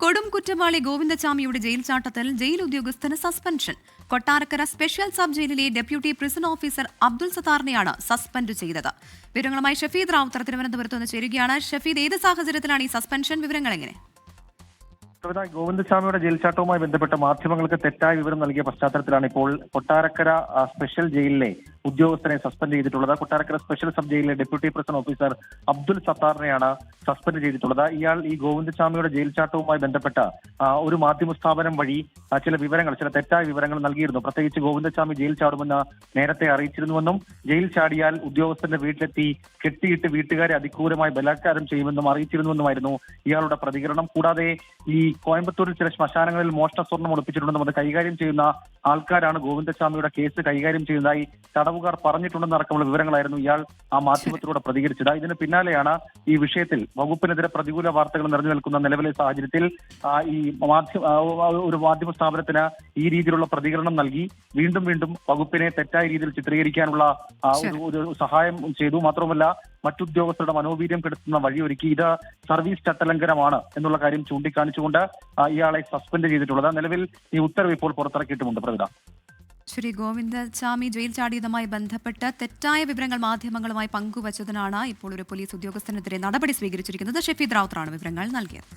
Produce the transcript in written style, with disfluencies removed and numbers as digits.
കൊടും കുറ്റവാളി ഗോവിന്ദചാമിയുടെ ജയിൽ ചാട്ടത്തിൽ ജയിൽ ഉദ്യോഗസ്ഥന് സസ്പെൻഷൻ. കൊട്ടാരക്കര സ്പെഷ്യൽ സബ് ജയിലിലെ ഡെപ്യൂട്ടി പ്രിസൺ ഓഫീസർ അബ്ദുൾ സത്താറിനെയാണ് സസ്പെൻഡ് ചെയ്തത്. വിവരങ്ങളുമായി ഷഫീദ് റാവുത്തർ തിരുവനന്തപുരത്ത് നിന്ന് ചേരുകയാണ്. ഷഫീദ്, ഏത് സാഹചര്യത്തിലാണ് ഈ സസ്പെൻഷൻ? വിവരങ്ങൾ എങ്ങനെ? ഗോവിന്ദസ്വാമിയുടെ ജയിൽ ചാട്ടവുമായി ബന്ധപ്പെട്ട മാധ്യമങ്ങൾക്ക് തെറ്റായ വിവരം നൽകിയ പശ്ചാത്തലത്തിലാണ് ഇപ്പോൾ കൊട്ടാരക്കര സ്പെഷ്യൽ ജയിലിലെ ഉദ്യോഗസ്ഥനെ സസ്പെൻഡ് ചെയ്തിട്ടുള്ളത്. കൊട്ടാരക്കര സ്പെഷ്യൽ സബ് ജയിലിലെ ഡെപ്യൂട്ടി പ്രിസൺ ഓഫീസർ അബ്ദുൾ സത്താറിനെയാണ് സസ്പെൻഡ് ചെയ്തിട്ടുള്ളത്. ഇയാൾ ഈ ഗോവിന്ദസ്വാമിയുടെ ജയിൽ ചാട്ടവുമായി ബന്ധപ്പെട്ട ഒരു മാധ്യമ സ്ഥാപനം വഴി ചില തെറ്റായ വിവരങ്ങൾ നൽകിയിരുന്നു. പ്രത്യേകിച്ച് ഗോവിന്ദസ്വാമി ജയിൽ ചാടുമെന്ന് നേരത്തെ അറിയിച്ചിരുന്നുവെന്നും ജയിൽ ചാടിയാൽ ഉദ്യോഗസ്ഥന്റെ വീട്ടിലെത്തി കെട്ടിയിട്ട് വീട്ടുകാരെ അതിക്രൂരമായി ബലാത്കാരം ചെയ്യുമെന്നും അറിയിച്ചിരുന്നുവെന്നുമായിരുന്നു ഇയാളുടെ പ്രതികരണം. കൂടാതെ ഈ കോയമ്പത്തൂരിൽ ചില ശ്മശാനങ്ങളിൽ മോഷണ സ്വർണം ഒളിപ്പിച്ചിട്ടുണ്ടെന്നും അത് കൈകാര്യം ചെയ്യുന്ന ആൾക്കാരാണ് ഗോവിന്ദസ്വാമിയുടെ കേസ് കൈകാര്യം ചെയ്യുന്നതായി തടവുകാർ പറഞ്ഞിട്ടുണ്ടെന്നടക്കമുള്ള വിവരങ്ങളായിരുന്നു ഇയാൾ ആ മാധ്യമത്തിലൂടെ പ്രതികരിച്ചത്. ഇതിന് പിന്നാലെയാണ് ഈ വിഷയത്തിൽ വകുപ്പിനെതിരെ പ്രതികൂല വാർത്തകൾ നിറഞ്ഞു നിൽക്കുന്ന നിലവിലെ സാഹചര്യത്തിൽ ഈ ഒരു മാധ്യമ സ്ഥാപനത്തിന് ഈ രീതിയിലുള്ള പ്രതികരണം നൽകി വീണ്ടും വകുപ്പിനെ തെറ്റായ രീതിയിൽ ചിത്രീകരിക്കാനുള്ള ഒരു സഹായം ചെയ്തു. മാത്രമല്ല മറ്റുദ്യോഗസ്ഥരുടെ മനോവീര്യം കെടുത്തുന്ന വഴിയൊരുക്കി. ഇത് സർവീസ് ചട്ടലംഘനമാണ് എന്നുള്ള കാര്യം ചൂണ്ടിക്കാണിച്ചുകൊണ്ട് ഇയാളെ സസ്പെൻഡ് ചെയ്തിട്ടുള്ളത്. നിലവിൽ ഈ ഉത്തരവ് ഇപ്പോൾ പുറത്തിറക്കിയിട്ടുമുണ്ട്. പ്രവിധ ശ്രീ ഗോവിന്ദചാമി ജയിൽ ചാടിയതുമായി ബന്ധപ്പെട്ട് തെറ്റായ വിവരങ്ങൾ മാധ്യമങ്ങളുമായി പങ്കുവച്ചതിനാണ് ഇപ്പോൾ ഒരു പോലീസ് ഉദ്യോഗസ്ഥനെതിരെ നടപടി സ്വീകരിച്ചിരിക്കുന്നത്. ഷഫീദ് റാവുത്തറാണ് വിവരങ്ങൾ നൽകിയത്.